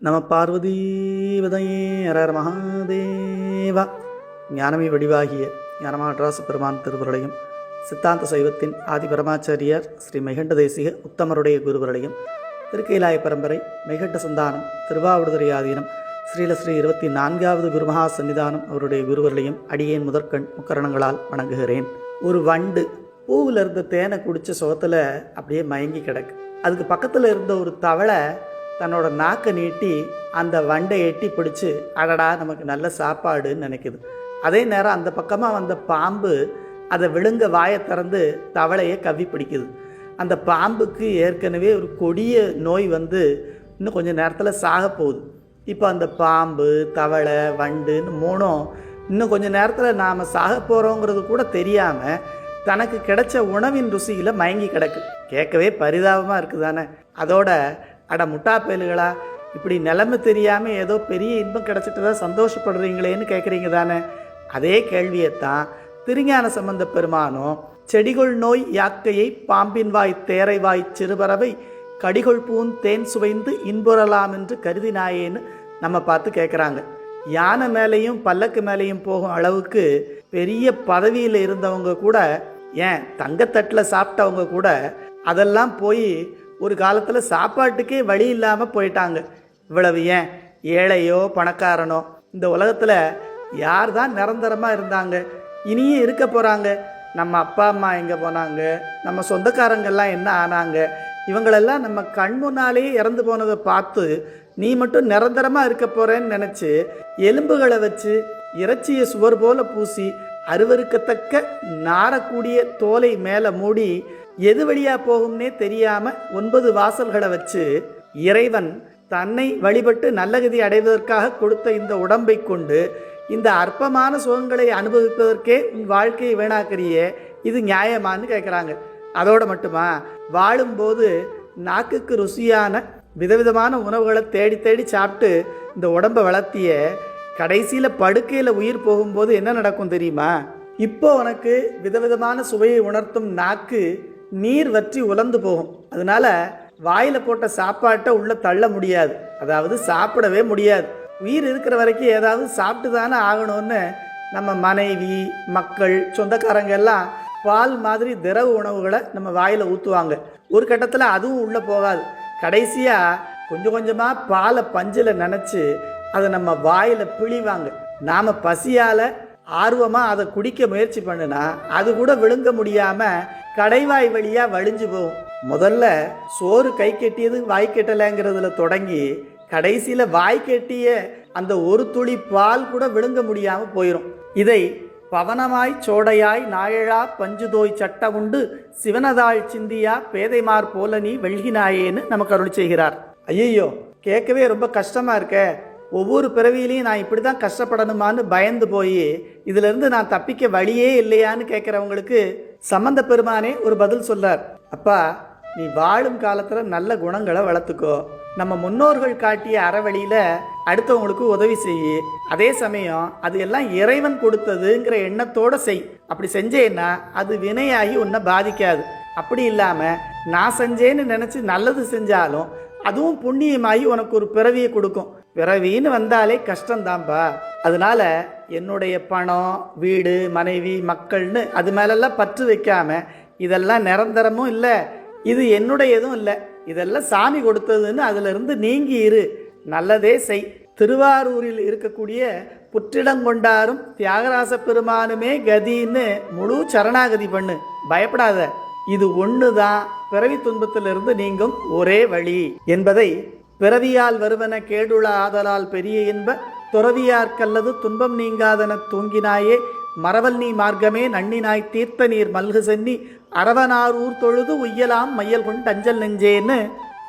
நம பார்வதீவதையே ஹர மகாதேவா. ஞானமே வடிவாகிய ஞானமாட்ராச பெருமான் திருவருளையும் சித்தாந்த சைவத்தின் ஆதி பரமாச்சாரியார் ஸ்ரீ மெய்கண்ட தேசிக உத்தமருடைய குருவருளையும் திருக்கைலாய பரம்பரை மெய்கண்ட சந்தானம் திருவாவடுதுறை ஆதீனம் ஸ்ரீல ஸ்ரீ 24வது குருமகா சன்னிதானம் அவருடைய குருவர்களையும் அடியேன் முதற்கண் முக்கரணங்களால் வணங்குகிறேன். ஒரு வண்டு பூவில் இருந்த தேனை குடித்த சுகத்தில் அப்படியே மயங்கி கிடக்கு. அதுக்கு பக்கத்தில் இருந்த ஒரு தவளை தன்னோட நாக்கை நீட்டி அந்த வண்டை எட்டி பிடிச்சி அடடா நமக்கு நல்ல சாப்பாடுன்னு நினைக்குது. அதே நேரம் அந்த பக்கமாக வந்த பாம்பு அதை விழுங்க வாயை திறந்து தவளையை கவ்வி பிடிக்குது. அந்த பாம்புக்கு ஏற்கனவே ஒரு கொடிய நோய் வந்து இன்னும் கொஞ்சம் நேரத்தில் சாக போகுது. இப்போ அந்த பாம்பு தவளை வண்டுன்னு மூணும் இன்னும் கொஞ்சம் நேரத்தில் நாம் சாக போகிறோங்கிறது கூட தெரியாமல் தனக்கு கிடைச்ச உணவின் ருசியில் மயங்கி கிடக்கு. கேட்கவே பரிதாபமாக இருக்குது தானே. அதோட அட முட்டா பயல்களா, இப்படி நிலைமை தெரியாமல் ஏதோ பெரிய இன்பம் கிடச்சிட்டு தான் சந்தோஷப்படுறீங்களேன்னு கேட்குறீங்க தானே. அதே கேள்வியைத்தான் திருஞான சம்பந்த பெருமானும் செடிகொள் நோய் யாக்கையை பாம்பின் வாய் தேரை வாய் சிறுபறவை கடிகொள் பூன் தேன் சுவைந்து இன்புறலாம் என்று கருதினாயேன்னு நம்ம பார்த்து கேட்குறாங்க. யானை மேலேயும் பல்லக்கு மேலேயும் போகும் அளவுக்கு பெரிய பதவியில் இருந்தவங்க கூட, ஏன் தங்கத்தட்டில் சாப்பிட்டவங்க கூட அதெல்லாம் போய் ஒரு காலத்தில் சாப்பாட்டுக்கே வழி இல்லாமல் போயிட்டாங்க. இவ்வளவு ஏன் ஏழையோ பணக்காரனோ இந்த உலகத்தில் யார் தான் நிரந்தரமாக இருந்தாங்க, இனியும் இருக்க போகிறாங்க? நம்ம அப்பா அம்மா எங்கே போனாங்க, நம்ம சொந்தக்காரங்கெல்லாம் என்ன ஆனாங்க? இவங்களெல்லாம் நம்ம கண் முன்னாலேயே இறந்து போனதை பார்த்து நீ மட்டும் நிரந்தரமாக இருக்க போகிறேன்னு நினச்சி எலும்புகளை வச்சு இறைச்சியை சுவர் போல பூசி அருவருக்கத்தக்க நாரக்கூடிய தோலை மேலே மூடி எது வழியாக போகும்னே தெரியாமல் 9 வாசல்களை வச்சு இறைவன் தன்னை வழிபட்டு நல்லகதி அடைவதற்காக கொடுத்த இந்த உடம்பை கொண்டு இந்த அற்பமான சுகங்களை அனுபவிப்பதற்கே உன் வாழ்க்கையை வீணாக்கிறியே, இது நியாயமானு கேட்குறாங்க. அதோடு மட்டுமா, வாழும்போது நாக்குக்கு ருசியான விதவிதமான உணவுகளை தேடி தேடி சாப்பிட்டு இந்த உடம்பை வளர்த்திய கடைசியில் படுக்கையில் உயிர் போகும்போது என்ன நடக்கும் தெரியுமா? இப்போ உனக்கு விதவிதமான சுவையை உணர்த்தும் நாக்கு நீர் வற்றி உலர்ந்து போகும். அதனால வாயில் போட்ட சாப்பாட்டை உள்ளே தள்ள முடியாது, அதாவது சாப்பிடவே முடியாது. உயிர் இருக்கிற வரைக்கும் ஏதாவது சாப்பிட்டு தானே ஆகணும்னு நம்ம மனைவி மக்கள் சொந்தக்காரங்க எல்லாம் பால் மாதிரி திரவ உணவுகளை நம்ம வாயில் ஊற்றுவாங்க. ஒரு கட்டத்தில் அதுவும் உள்ளே போகாது. கடைசியாக கொஞ்சம் கொஞ்சமாக பாலை பஞ்சில் நினச்சி அதை நம்ம வாயில் பிழிவாங்க. நாம் பசியால் ஆர்வமாக அதை குடிக்க முயற்சி பண்ணுனா அது கூட விழுங்க முடியாமல் கடைவாய் வழியாக வழிஞ்சு போகும். முதல்ல சோறு கை கெட்டியது வாய் கெட்டலைங்கிறதுல தொடங்கி கடைசியில் வாய் கெட்டிய அந்த ஒரு துளி பால் கூட விழுங்க முடியாமல் போயிடும். இதை பவனமாய் சோடையாய் நாயழா பஞ்சுதோய் சட்ட உண்டு சிவனதாள் சிந்தியா பேதைமார் போல நீ வெள்கினாயேன்னு நமக்கு அருள் செய்கிறார். ஐயோ, கேட்கவே ரொம்ப கஷ்டமாக இருக்க. ஒவ்வொரு பிறவியிலையும் நான் இப்படி தான் கஷ்டப்படணுமான்னு பயந்து போய் இதிலிருந்து நான் தப்பிக்க வழியே இல்லையான்னு கேட்குறவங்களுக்கு சம்பந்த பெருமானே ஒரு பதில் சொல்றார். அப்பா, நீ வாழும் காலத்தில் நல்ல குணங்களை வளர்த்துக்கோ. நம்ம முன்னோர்கள் காட்டிய அறவழியில் அடுத்தவங்களுக்கு உதவி செய். அதே சமயம் அது எல்லாம் இறைவன் கொடுத்ததுங்கிற எண்ணத்தோடு செய். அப்படி செஞ்சேன்னா அது வினையாகி உன்னை பாதிக்காது. அப்படி இல்லாமல் நான் செஞ்சேன்னு நினச்சி நல்லது செஞ்சாலும் அதுவும் புண்ணியமாகி உனக்கு ஒரு பிறவியை கொடுக்கும். பிறவின்னு வந்தாலே கஷ்டம்தான்பா. அதனால என்னுடைய பணம் வீடு மனைவி மக்கள்னு அது மேலெல்லாம் பற்று வைக்காம, இதெல்லாம் நிரந்தரமும் இல்லை, இது என்னுடையதும் இல்லை, இதெல்லாம் சாமி கொடுத்ததுன்னு அதிலிருந்து நீங்கி இரு, நல்லதே செய். திருவாரூரில் இருக்கக்கூடிய புற்றிடங்கொண்டாரும் தியாகராச பெருமானுமே கதின்னு முழு சரணாகதி பண்ணு, பயப்படாத. இது ஒன்று தான் பிறவி துன்பத்திலிருந்து நீங்கும் ஒரே வழி என்பதை பிறவியால் வருவன கேடுள ஆதலால் பெரிய இன்ப துறவியார்க்கல்லது துன்பம் நீங்காதன தூங்கினாயே மரவல் நீ மார்க்கமே நன்னினாய் தீர்த்த நீர் மல்கு சென்னி அரவனாரூர் தொழுது உய்யலாம் மையல் கொண்டு அஞ்சல் நெஞ்சேன்னு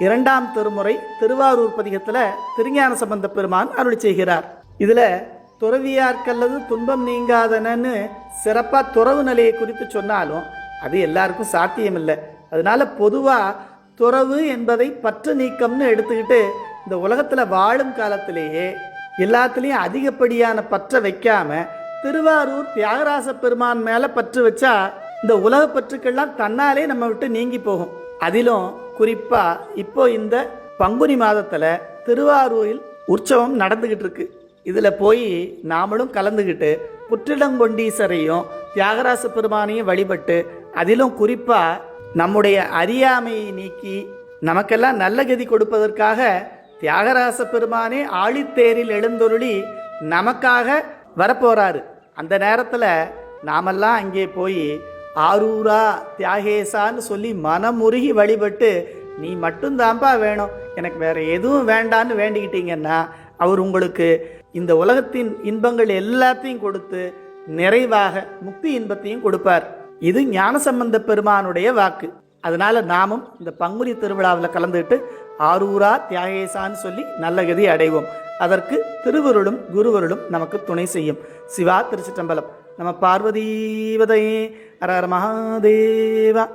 2ஆம் திருமுறை திருவாரூர் பதிகத்தில் திருஞான சம்பந்த பெருமான் அருளி செய்கிறார். இதில் துறவியார்க்கல்லது துன்பம் நீங்காதனன்னு சிறப்பாக துறவு நிலையை குறித்து சொன்னாலும் அது எல்லாருக்கும் சாத்தியமில்லை. அதனால பொதுவாக துறவு என்பதை பற்று நீக்கம்னு எடுத்துக்கிட்டு இந்த உலகத்தில் வாழும் காலத்திலேயே எல்லாத்துலேயும் அதிகப்படியான பற்றை வைக்காம திருவாரூர் தியாகராச பெருமான் மேலே பற்று வச்சா இந்த உலக பற்றுக்கெல்லாம் தன்னாலே நம்ம விட்டு நீங்கி போகும். அதிலும் குறிப்பாக இப்போ இந்த பங்குனி மாதத்தில் திருவாரூரில் உற்சவம் நடந்துக்கிட்டு இருக்கு. இதில் போய் நாமளும் கலந்துக்கிட்டு புற்றிடங்கொண்டீசரையும் தியாகராச பெருமானையும் வழிபட்டு, அதிலும் குறிப்பாக நம்முடைய அறியாமையை நீக்கி நமக்கெல்லாம் நல்ல கதி கொடுப்பதற்காக தியாகராச பெருமானே ஆழித்தேரில் எழுந்தொருளி நமக்காக வரப்போகிறாரு. அந்த நேரத்தில் நாமெல்லாம் அங்கே போய் ஆரூரா தியாகேசான்னு சொல்லி மனமுருகி வழிபட்டு, நீ மட்டும்தான்ப்பா வேணும், எனக்கு வேற எதுவும் வேண்டான்னு வேண்டிக்கிட்டீங்கன்னா அவர் உங்களுக்கு இந்த உலகத்தின் இன்பங்கள் எல்லாத்தையும் கொடுத்து நிறைவாக முக்தி இன்பத்தையும் கொடுப்பார். இது ஞானசம்பந்த பெருமானுடைய வாக்கு. அதனால நாமும் இந்த பங்குனி திருவிழாவில் கலந்துக்கிட்டு ஆரூரா தியாகேசான்னு சொல்லி நல்ல கதி அடைவோம். அதற்கு திருவருளும் குருவருளும் நமக்கு துணை செய்யும். சிவா திருச்சிற்றம்பலம். நம பார்வதீவதையே. ஹர ஹர மகாதேவா.